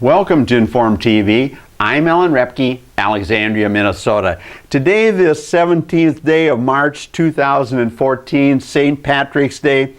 Welcome to Inform TV. I'm Ellen Repke, Alexandria, Minnesota. Today, the 17th day of March 2014, St. Patrick's Day,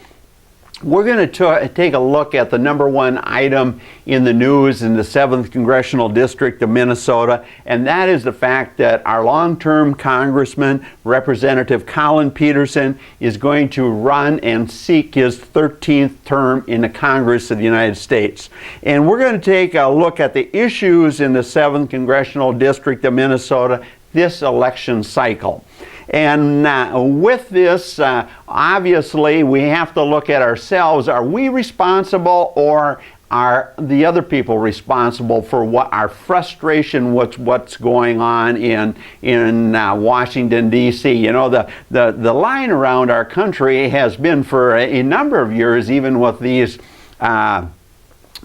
we're going to take a look at the number one item in the news in the 7th Congressional District of Minnesota, and that is the fact that our long-term Congressman, Representative Collin Peterson, is going to run and seek his 13th term in the Congress of the United States. And we're going to take a look at the issues in the 7th Congressional District of Minnesota this election cycle. And with this, obviously, we have to look at ourselves. Are we responsible, or are the other people responsible for what our frustration with what's going on in Washington, D.C.? You know, the line around our country has been for a number of years, even with these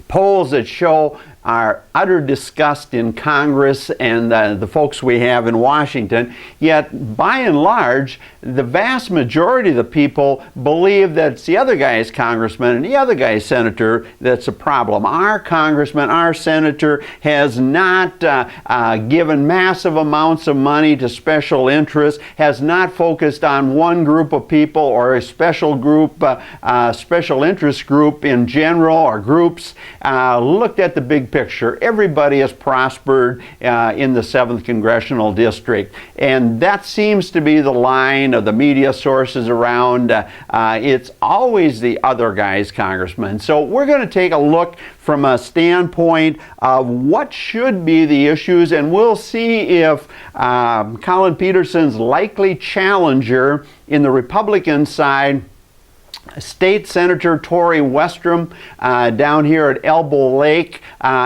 polls that show our utter disgust in Congress and the folks we have in Washington. Yet, by and large, the vast majority of the people believe that it's the other guy's congressman and the other guy's senator that's a problem. Our congressman, our senator, has not given massive amounts of money to special interests, has not focused on one group of people or a special group, special interest group in general, or groups, looked at the big picture. Everybody has prospered in the 7th Congressional District, and that seems to be the line of the media sources around. It's always the other guy's congressman. So we're going to take a look from a standpoint of what should be the issues, and we'll see if Collin Peterson's likely challenger in the Republican side, State Senator Torrey Westrom, down here at Elbow Lake,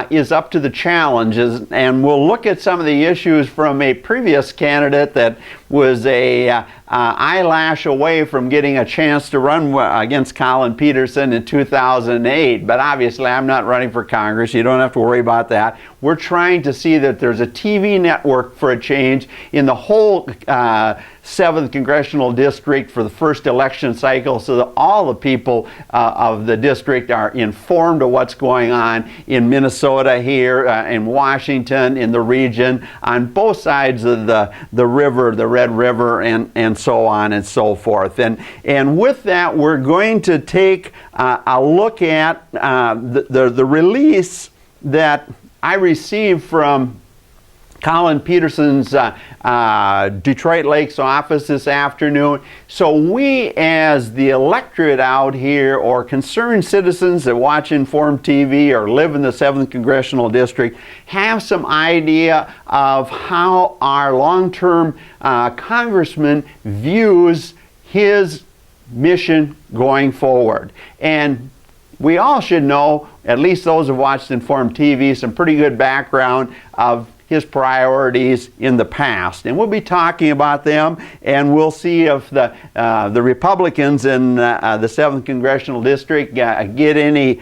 is up to the challenges, and we'll look at some of the issues from a previous candidate that was a eyelash away from getting a chance to run against Collin Peterson in 2008. But obviously, I'm not running for Congress. You don't have to worry about that. We're trying to see that there's a TV network for a change in the whole 7th Congressional District for the first election cycle, so that all the people of the district are informed of what's going on in Minnesota here, in Washington, in the region, on both sides of the river, the Red River, and so on and so forth. And with that, we're going to take a look at the release that I received from Collin Peterson's Detroit Lakes office this afternoon. So we, as the electorate out here, or concerned citizens that watch Inform TV or live in the 7th Congressional District, have some idea of how our long-term congressman views his mission going forward. And we all should know, at least those who watched Inform TV, some pretty good background of his priorities in the past. And we'll be talking about them, and we'll see if the Republicans in the 7th Congressional District get any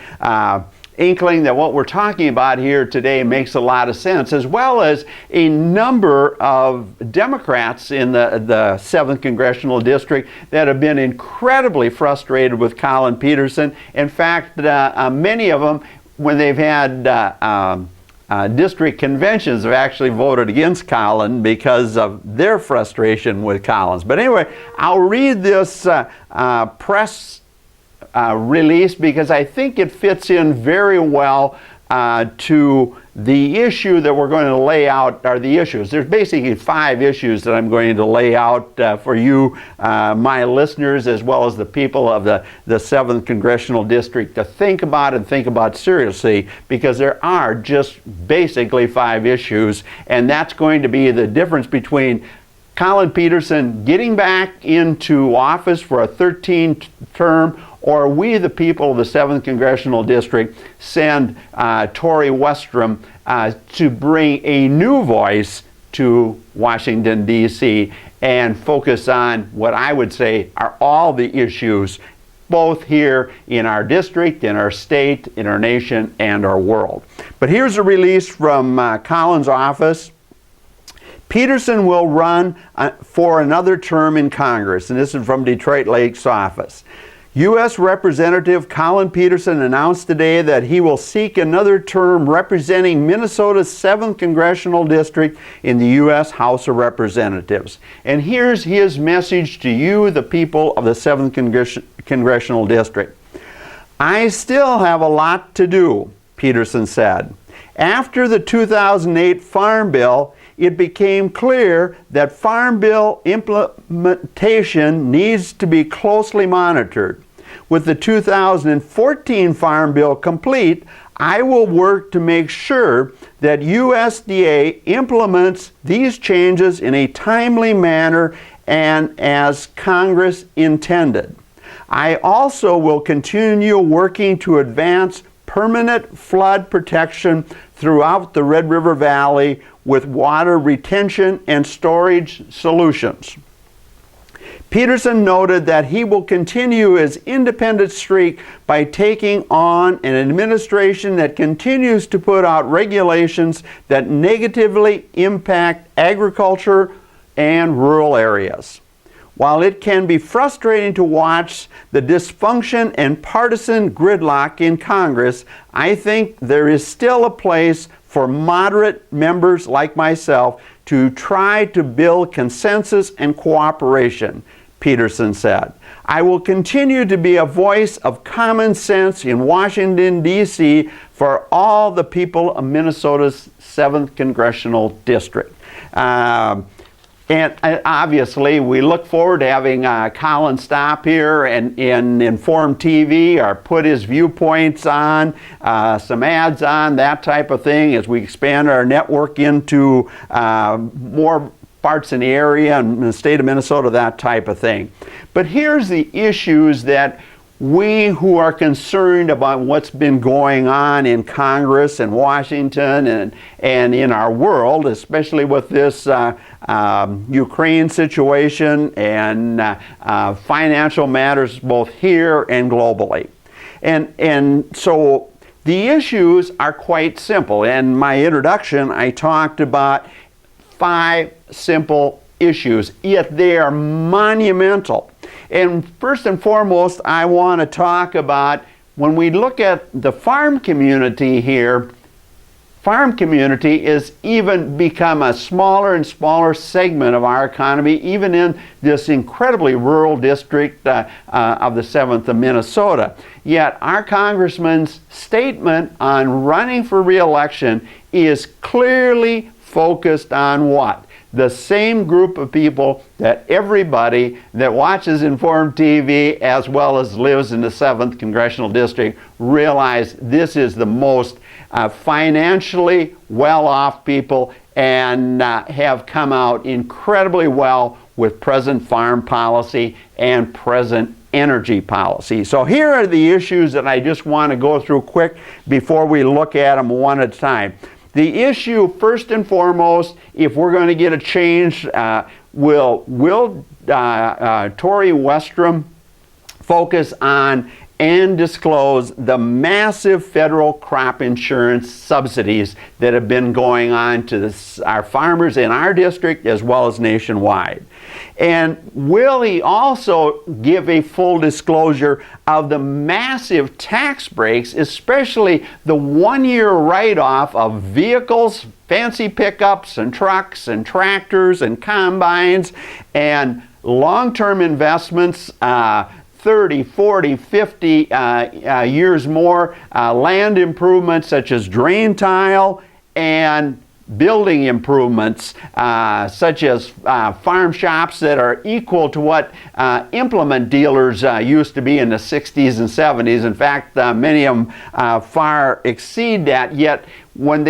inkling that what we're talking about here today makes a lot of sense, as well as a number of Democrats in the 7th Congressional District that have been incredibly frustrated with Collin Peterson. In fact, many of them, when they've had district conventions, have actually voted against Collin because of their frustration with Collins. But anyway, I'll read this press release because I think it fits in very well to the issue that we're going to lay out, are the issues. There's basically 5 issues that I'm going to lay out for you, my listeners, as well as the people of the 7th Congressional District to think about and think about seriously, because there are just basically 5 issues, and that's going to be the difference between Collin Peterson getting back into office for a 13th term, or we, the people of the 7th Congressional District, send Torrey Westrom to bring a new voice to Washington, D.C., and focus on what I would say are all the issues, both here in our district, in our state, in our nation, and our world. But here's a release from Collin's office. Peterson will run for another term in Congress, and this is from Detroit Lakes office. U.S. Representative Collin Peterson announced today that he will seek another term representing Minnesota's 7th Congressional District in the U.S. House of Representatives. And here's his message to you, the people of the 7th Congressional District. I still have a lot to do, Peterson said. After the 2008 Farm Bill, it became clear that Farm Bill implementation needs to be closely monitored. With the 2014 Farm Bill complete, I will work to make sure that USDA implements these changes in a timely manner and as Congress intended. I also will continue working to advance permanent flood protection throughout the Red River Valley with water retention and storage solutions. Peterson noted that he will continue his independent streak by taking on an administration that continues to put out regulations that negatively impact agriculture and rural areas. While it can be frustrating to watch the dysfunction and partisan gridlock in Congress, I think there is still a place for moderate members like myself to try to build consensus and cooperation, Peterson said. I will continue to be a voice of common sense in Washington, D.C. for all the people of Minnesota's 7th Congressional District. And obviously, we look forward to having Collin stop here and Inform TV or put his viewpoints on, some ads on, that type of thing as we expand our network into more parts in the area and the state of Minnesota, that type of thing. But here's the issues that we who are concerned about what's been going on in Congress and Washington and in our world, especially with this Ukraine situation and financial matters both here and globally. And so the issues are quite simple. In my introduction, I talked about 5 simple issues, yet they are monumental. And first and foremost, I want to talk about when we look at the farm community here, farm community is even become a smaller and smaller segment of our economy, even in this incredibly rural district of the 7th of Minnesota. Yet our congressman's statement on running for re-election is clearly focused on what? The same group of people that everybody that watches Inform TV as well as lives in the 7th Congressional District realize this is the most financially well-off people and have come out incredibly well with present farm policy and present energy policy. So here are the issues that I just want to go through quick before we look at them one at a time. The issue, first and foremost, if we're going to get a change, will Torrey Westrom focus on and disclose the massive federal crop insurance subsidies that have been going on to our farmers in our district as well as nationwide? And will he also give a full disclosure of the massive tax breaks, especially the one-year write-off of vehicles, fancy pickups and trucks and tractors and combines and long-term investments, 30, 40, 50 years more, land improvements such as drain tile and building improvements such as farm shops that are equal to what implement dealers used to be in the 60s and 70s. In fact, many of them far exceed that, yet when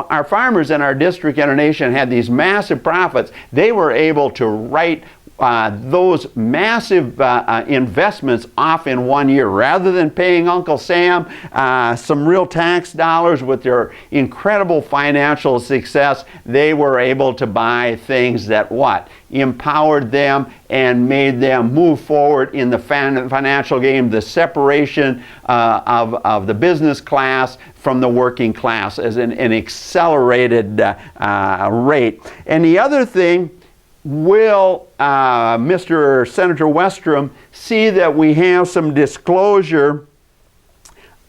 our farmers in our district and our nation had these massive profits, they were able to write those massive investments off in 1 year. Rather than paying Uncle Sam some real tax dollars with their incredible financial success, they were able to buy things that what? Empowered them and made them move forward in the financial game, the separation of the business class from the working class as an accelerated rate. And the other thing, will Mr. Senator Westrom see that we have some disclosure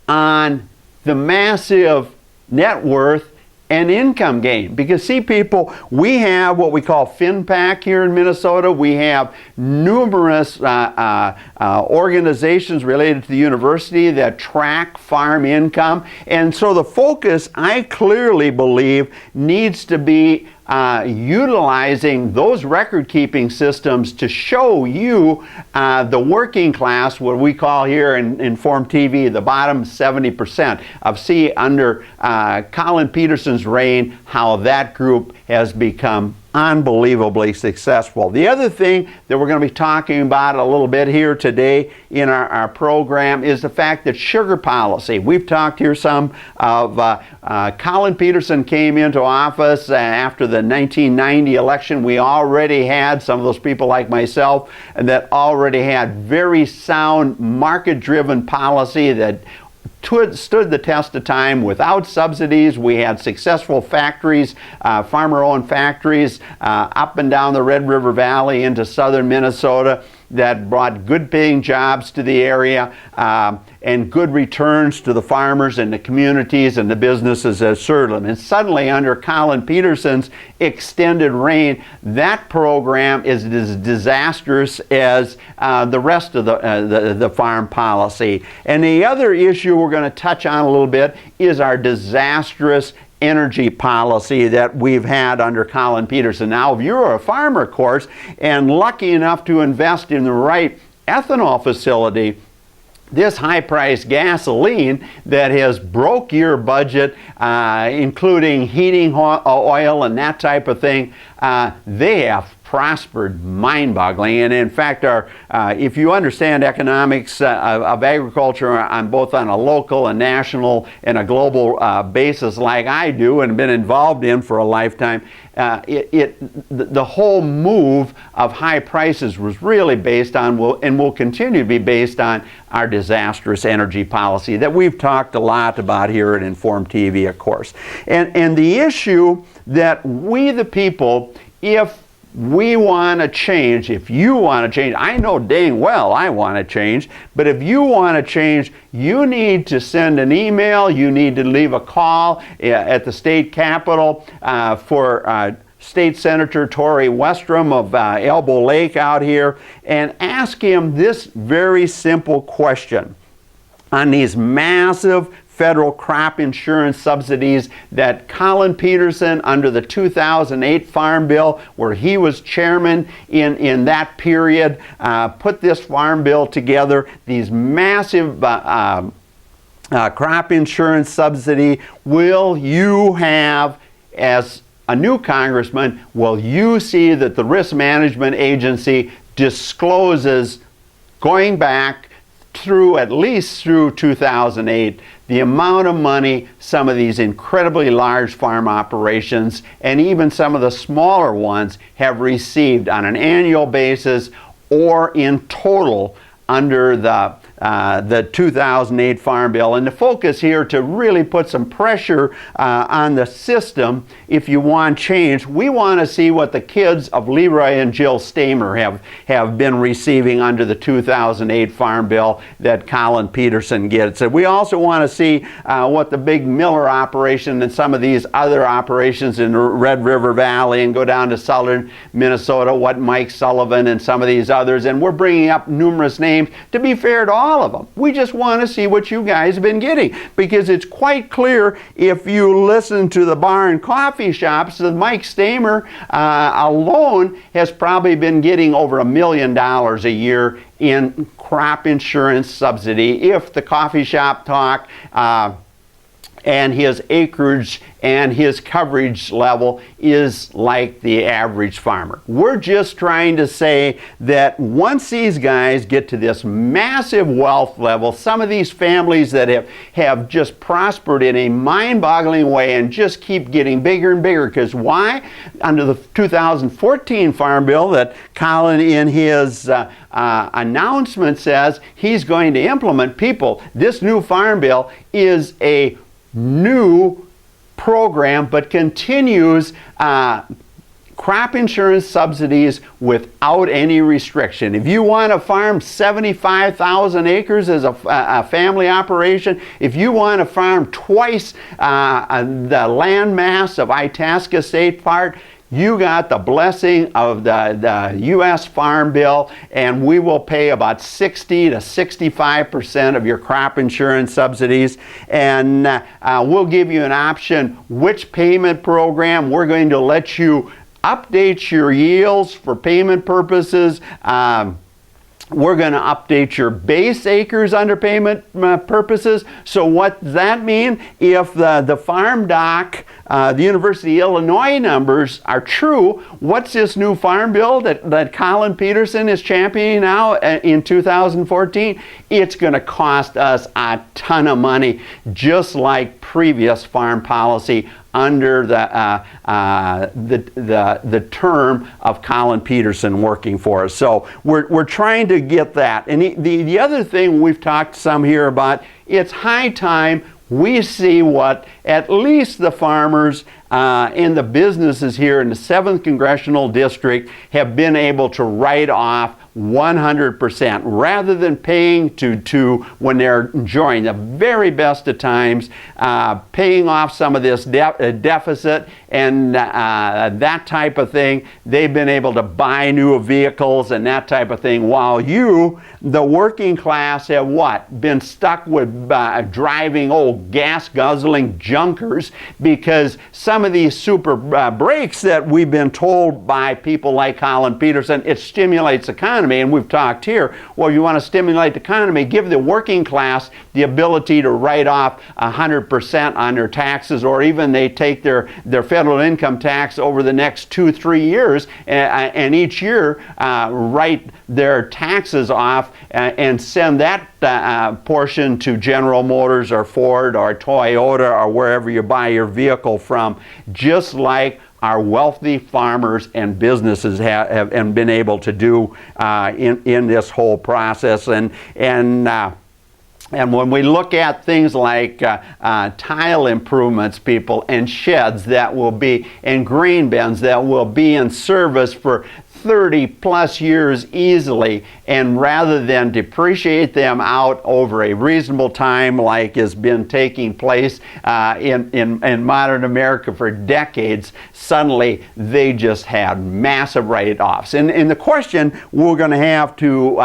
on the massive net worth and income gain? Because see, people, we have what we call FinPAC here in Minnesota. We have numerous organizations related to the university that track farm income. And so the focus, I clearly believe, needs to be utilizing those record-keeping systems to show you the working class, what we call here in Inform TV, the bottom 70%, of see under Collin Peterson's reign how that group has become unbelievably successful. The other thing that we're going to be talking about a little bit here today in our program is the fact that sugar policy. We've talked here some of Collin Peterson came into office after the 1990 election. We already had some of those people like myself that already had very sound market-driven policy that stood the test of time without subsidies. We had successful factories, farmer-owned factories up and down the Red River Valley into southern Minnesota that brought good paying jobs to the area and good returns to the farmers and the communities and the businesses that served them. And suddenly, under Collin Peterson's extended reign, that program is as disastrous as the rest of the farm policy. And the other issue we're going to touch on a little bit is our disastrous energy policy that we've had under Collin Peterson. Now, if you're a farmer, of course, and lucky enough to invest in the right ethanol facility, this high-priced gasoline that has broke your budget, including heating oil and that type of thing, they have prospered mind-boggling. And in fact, if you understand economics of agriculture on both on a local and national and a global basis like I do and been involved in for a lifetime, the whole move of high prices was really based on, and will continue to be based on, our disastrous energy policy that we've talked a lot about here at Inform TV, of course. And the issue that we the people, if we want to change, if you want to change, I know dang well I want to change, but if you want to change, you need to send an email, you need to leave a call at the state capitol for State Senator Torrey Westrom of Elbow Lake out here, and ask him this very simple question on these massive federal crop insurance subsidies that Collin Peterson, under the 2008 Farm Bill, where he was chairman in that period, put this Farm Bill together, these massive crop insurance subsidy. Will you have, as a new congressman, will you see that the Risk Management Agency discloses, going back through at least through 2008, the amount of money some of these incredibly large farm operations and even some of the smaller ones have received on an annual basis or in total under the 2008 Farm Bill? And the focus here to really put some pressure on the system. If you want change, we want to see what the kids of Leroy and Jill Stamer have been receiving under the 2008 Farm Bill that Collin Peterson gets. And we also want to see what the big Miller operation and some of these other operations in the Red River Valley and go down to southern Minnesota, what Mike Sullivan and some of these others. And we're bringing up numerous names to be fair to all of them. We just want to see what you guys have been getting, because it's quite clear if you listen to the bar and coffee shops that Mike Stamer alone has probably been getting over $1 million a year in crop insurance subsidy if the coffee shop talk and his acreage and his coverage level is like the average farmer. We're just trying to say that once these guys get to this massive wealth level, some of these families that have just prospered in a mind-boggling way and just keep getting bigger and bigger. Because why? Under the 2014 Farm Bill that Collin in his announcement says he's going to implement, people, this new Farm Bill is a new program, but continues crop insurance subsidies without any restriction. If you want to farm 75,000 acres as a family operation, if you want to farm twice the land mass of Itasca State Park, you got the blessing of the U.S. Farm Bill, and we will pay about 60 to 65% of your crop insurance subsidies. And we'll give you an option which payment program. We're going to let you update your yields for payment purposes. We're going to update your base acres under payment purposes. So what does that mean? If the farm doc, the University of Illinois numbers are true, what's this new farm bill that Collin Peterson is championing now in 2014? It's going to cost us a ton of money, just like previous farm policy under the term of Collin Peterson working for us. So we're trying to get that. And the other thing we've talked some here about, it's high time we see what at least the farmers and the businesses here in the 7th Congressional District have been able to write off 100%, rather than paying to when they're enjoying the very best of times, paying off some of this deficit and that type of thing. They've been able to buy new vehicles and that type of thing, while you, the working class, have what? Been stuck with driving old gas-guzzling junkers, because some of these super brakes that we've been told by people like Collin Peterson, it stimulates the economy. And we've talked here, well, you want to stimulate the economy, give the working class the ability to write off 100% on their taxes, or even they take their federal income tax over the next 2-3 years, and each year write their taxes off and send that portion to General Motors or Ford or Toyota or wherever you buy your vehicle from, just like our wealthy farmers and businesses have been able to do in this whole process. And when we look at things like tile improvements, people, and sheds that will be, and grain bins that will be in service for 30+ years easily, and rather than depreciate them out over a reasonable time like has been taking place in modern America for decades, suddenly they just had massive write-offs. And the question we're going to have to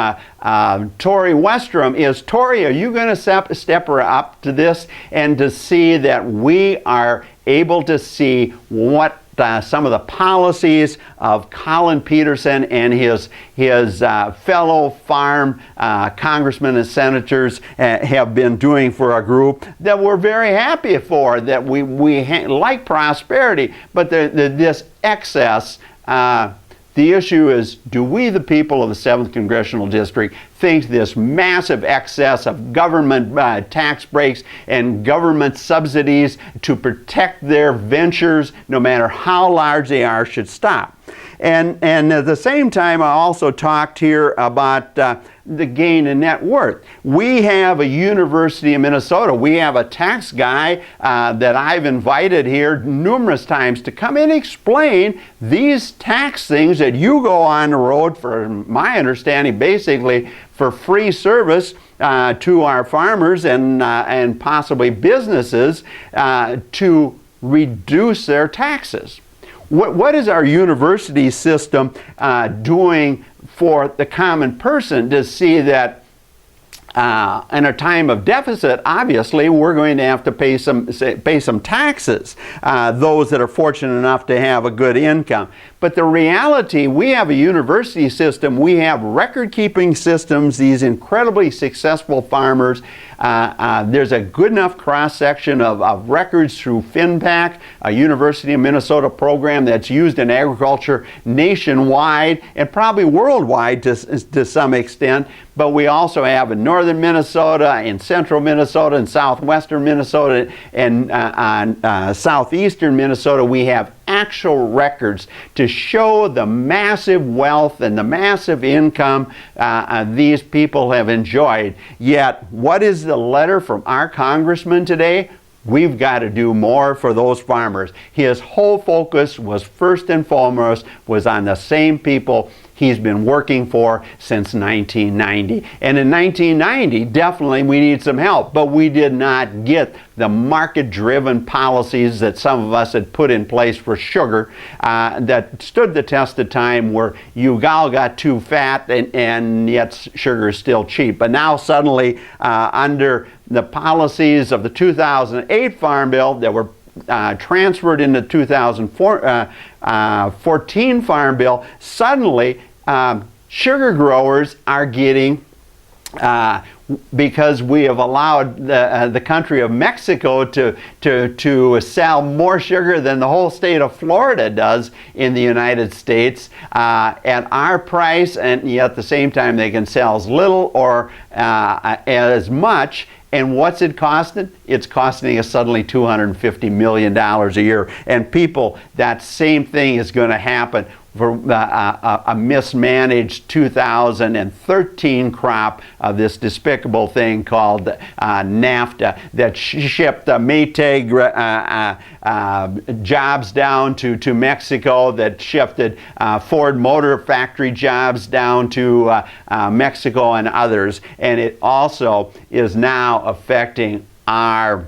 Torrey Westrom is, Torrey, are you going to step up to this and to see that we are able to see what some of the policies of Collin Peterson and his fellow farm congressmen and senators have been doing for our group, that we're very happy for, that we like prosperity, but this excess, the issue is, do we, the people of the 7th Congressional District, think this massive excess of government tax breaks and government subsidies to protect their ventures, no matter how large they are, should stop? And at the same time, I also talked here about the gain in net worth. We have a University of Minnesota. We have a tax guy that I've invited here numerous times to come in and explain these tax things that you go on the road, for my understanding, basically for free service to our farmers and possibly businesses to reduce their taxes. What is our university system doing for the common person to see that in a time of deficit, obviously, we're going to have to pay some taxes, those that are fortunate enough to have a good income. But the reality, we have a university system, we have record-keeping systems, these incredibly successful farmers. There's a good enough cross-section of records through FinPAC, a University of Minnesota program that's used in agriculture nationwide and probably worldwide to some extent. But we also have in northern Minnesota, in central Minnesota, and southwestern Minnesota, and southeastern Minnesota, we have actual records to show the massive wealth and the massive income these people have enjoyed. Yet, what is the letter from our congressman today? we've got to do more for those farmers. His whole focus was first and foremost was on the same people he's been working for since 1990. And in 1990, definitely we need some help, but we did not get the market-driven policies that some of us had put in place for sugar that stood the test of time, where you all got too fat and yet sugar is still cheap. But now suddenly, under the policies of the 2008 Farm Bill that were transferred into 2014 Farm Bill, suddenly sugar growers are getting, because we have allowed the country of Mexico to sell more sugar than the whole state of Florida does in the United States at our price, and yet at the same time they can sell as little or as much. And what's it costing? It's costing us suddenly $250 million a year. And people, that same thing is going to happen for a mismanaged 2013 crop of this despicable thing called NAFTA that shipped Maytag jobs down to Mexico, that shifted Ford Motor Factory jobs down to Mexico and others. And it also is now affecting our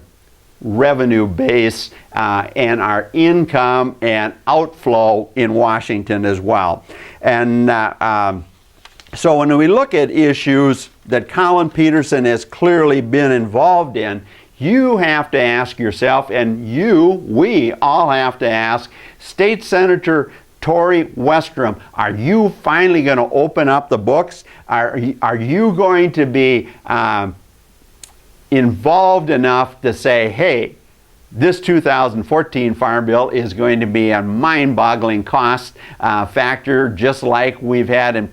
revenue base and our income and outflow in Washington as well. And so when we look at issues that Collin Peterson has clearly been involved in, you have to ask yourself, and we all have to ask, State Senator Torrey Westrom, are you finally going to open up the books? Are you going to be involved enough to say, hey, this 2014 Farm Bill is going to be a mind-boggling cost factor, just like we've had in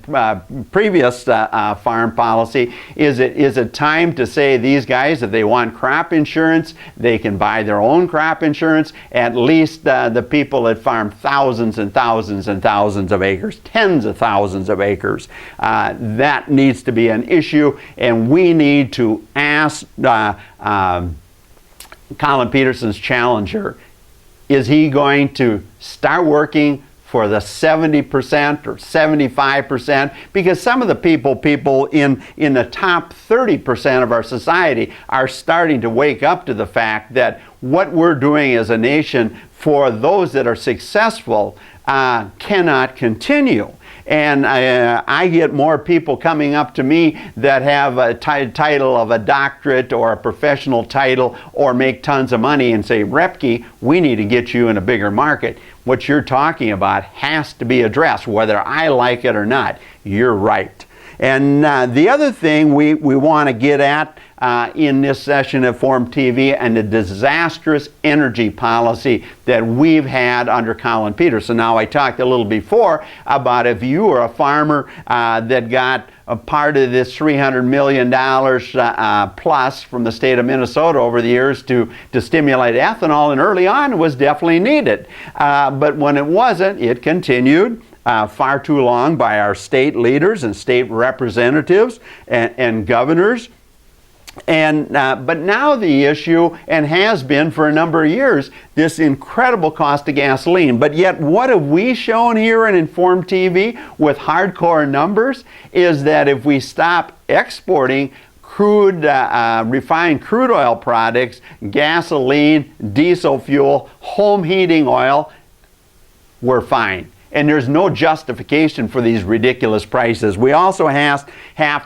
previous farm policy? Is it time to say these guys, if they want crop insurance, they can buy their own crop insurance? At least the people that farm thousands and thousands and thousands of acres, tens of thousands of acres, that needs to be an issue, and we need to ask Collin Peterson's Challenger, is he going to start working for the 70% or 75%? Because some of the people in the top 30% of our society are starting to wake up to the fact that what we're doing as a nation for those that are successful cannot continue. And I get more people coming up to me that have a title of a doctorate or a professional title or make tons of money and say, Repke, we need to get you in a bigger market. What you're talking about has to be addressed, whether I like it or not. You're right. And the other thing we want to get at in this session of Forum TV, and the disastrous energy policy that we've had under Collin Peterson. Now, I talked a little before about if you were a farmer that got a part of this $300 million plus from the state of Minnesota over the years to stimulate ethanol, and early on it was definitely needed. But when it wasn't, it continued far too long by our state leaders and state representatives and governors. And but now the issue, and has been for a number of years, this incredible cost of gasoline. But yet what have we shown here in Inform TV with hardcore numbers is that if we stop exporting crude, refined crude oil products, gasoline, diesel fuel, home heating oil, we're fine. And there's no justification for these ridiculous prices. We also have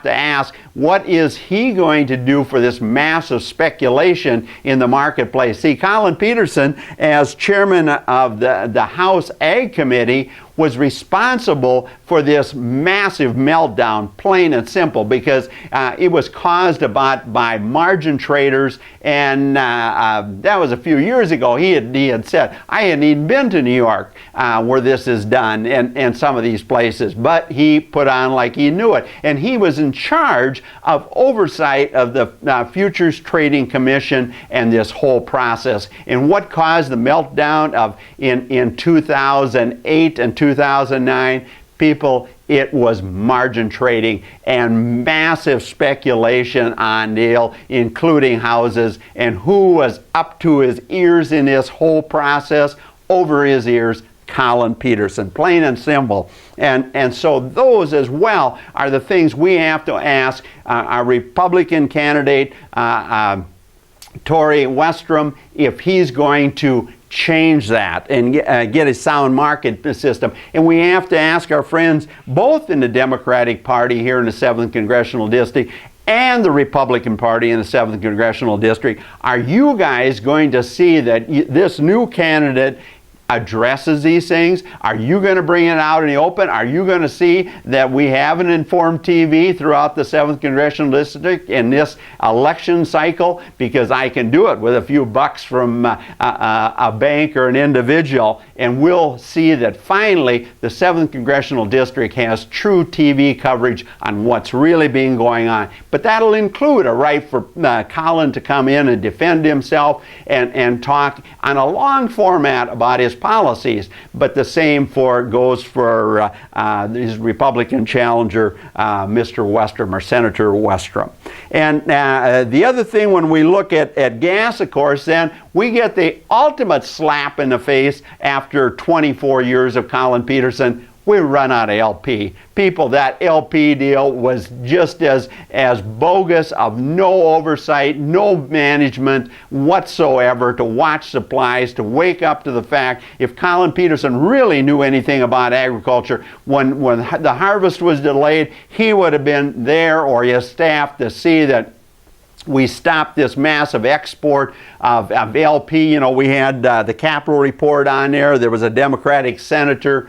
to ask, what is he going to do for this massive speculation in the marketplace? See, Collin Peterson, as chairman of the House Ag Committee, was responsible for this massive meltdown, plain and simple, because it was caused by margin traders, and that was a few years ago. He had said, I hadn't even been to New York where this is done, and some of these places, but he put on like he knew it, and he was in charge of oversight of the Futures Trading Commission and this whole process. And what caused the meltdown in 2008 and 2009? People, it was margin trading and massive speculation on deal, including houses, and who was up to his ears in this whole process? Over his ears, Collin Peterson, plain and simple. And so those as well are the things we have to ask our Republican candidate, Torrey Westrom, if he's going to change that and get a sound market system. And we have to ask our friends both in the Democratic Party here in the 7th Congressional District and the Republican Party in the 7th Congressional District, are you guys going to see that this new candidate addresses these things? Are you going to bring it out in the open? Are you going to see that we have an informed TV throughout the 7th Congressional District in this election cycle? Because I can do it with a few bucks from a bank or an individual, and we'll see that finally the 7th Congressional District has true TV coverage on what's really been going on. But that'll include a right for Collin to come in and defend himself and talk on a long format about his policies, but the same goes for his Republican challenger, Mr. Westrom, or Senator Westrom. And the other thing, when we look at gas, of course, then we get the ultimate slap in the face after 24 years of Collin Peterson. We run out of LP. People, that LP deal was just as bogus, of no oversight, no management whatsoever to watch supplies, to wake up to the fact if Collin Peterson really knew anything about agriculture, when the harvest was delayed, he would have been there, or his staff, to see that we stopped this massive export of LP. You know, we had the Capitol report on there. There was a Democratic senator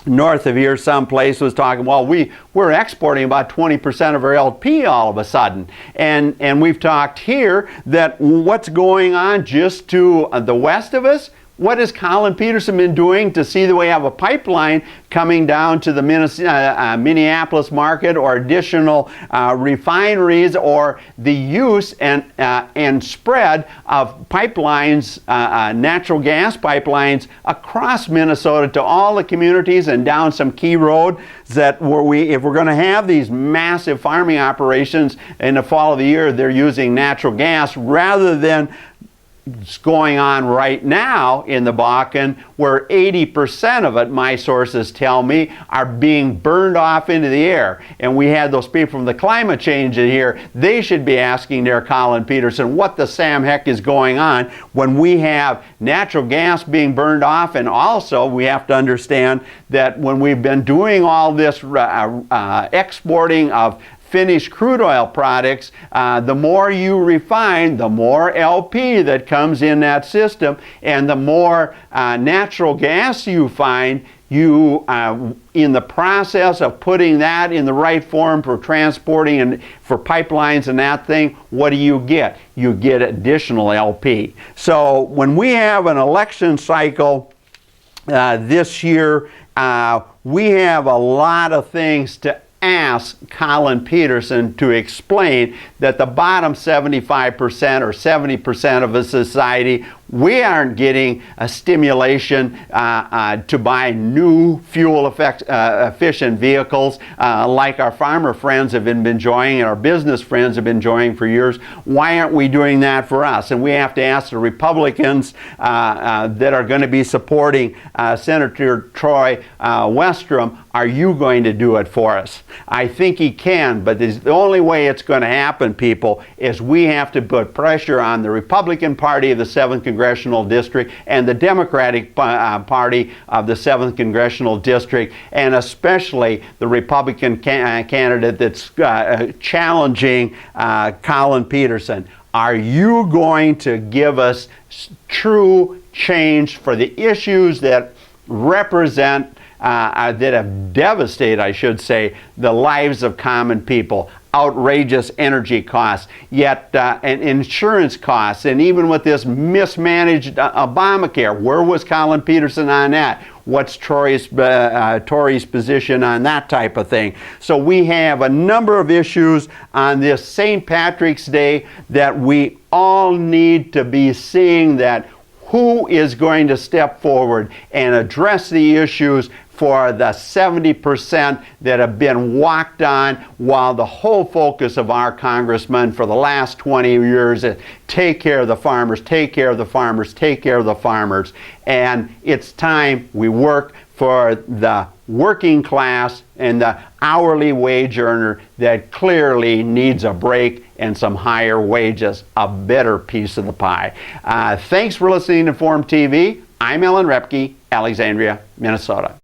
north of here someplace was talking, well, we're exporting about 20% of our LP all of a sudden. And we've talked here that what's going on just to the west of us. What has Collin Peterson been doing to see that we have a pipeline coming down to the Minneapolis market, or additional refineries, or the use and spread of pipelines, natural gas pipelines across Minnesota to all the communities and down some key roads that if we're going to have these massive farming operations in the fall of the year, they're using natural gas rather than it's going on right now in the Bakken, where 80% of it, my sources tell me, are being burned off into the air. And we had those people from the climate change in here. They should be asking their Collin Peterson what the Sam heck is going on when we have natural gas being burned off. And also we have to understand that when we've been doing all this exporting of finished crude oil products, the more you refine, the more LP that comes in that system, and the more natural gas you find, you in the process of putting that in the right form for transporting and for pipelines and that thing, what do you get? You get additional LP. So when we have an election cycle this year, we have a lot of things to ask Collin Peterson to explain that the bottom 75% or 70% of a society, we aren't getting a stimulation to buy new fuel-efficient vehicles like our farmer friends have been enjoying and our business friends have been enjoying for years. Why aren't we doing that for us? And we have to ask the Republicans that are going to be supporting Senator Torrey Westrom, are you going to do it for us? I think he can, but the only way it's going to happen, people, is we have to put pressure on the Republican Party of the 7th Congressional District and the Democratic Party of the 7th Congressional District, and especially the Republican candidate that's challenging Collin Peterson. Are you going to give us true change for the issues that represent that have devastated, I should say, the lives of common people? Outrageous energy costs, yet and insurance costs, and even with this mismanaged Obamacare, where was Collin Peterson on that? What's Torrey's position on that type of thing? So we have a number of issues on this St. Patrick's Day that we all need to be seeing that who is going to step forward and address the issues for the 70% that have been walked on, while the whole focus of our congressman for the last 20 years is take care of the farmers, take care of the farmers, take care of the farmers. And it's time we work for the working class and the hourly wage earner that clearly needs a break and some higher wages, a better piece of the pie. Thanks for listening to Forum TV. I'm Ellen Repke, Alexandria, Minnesota.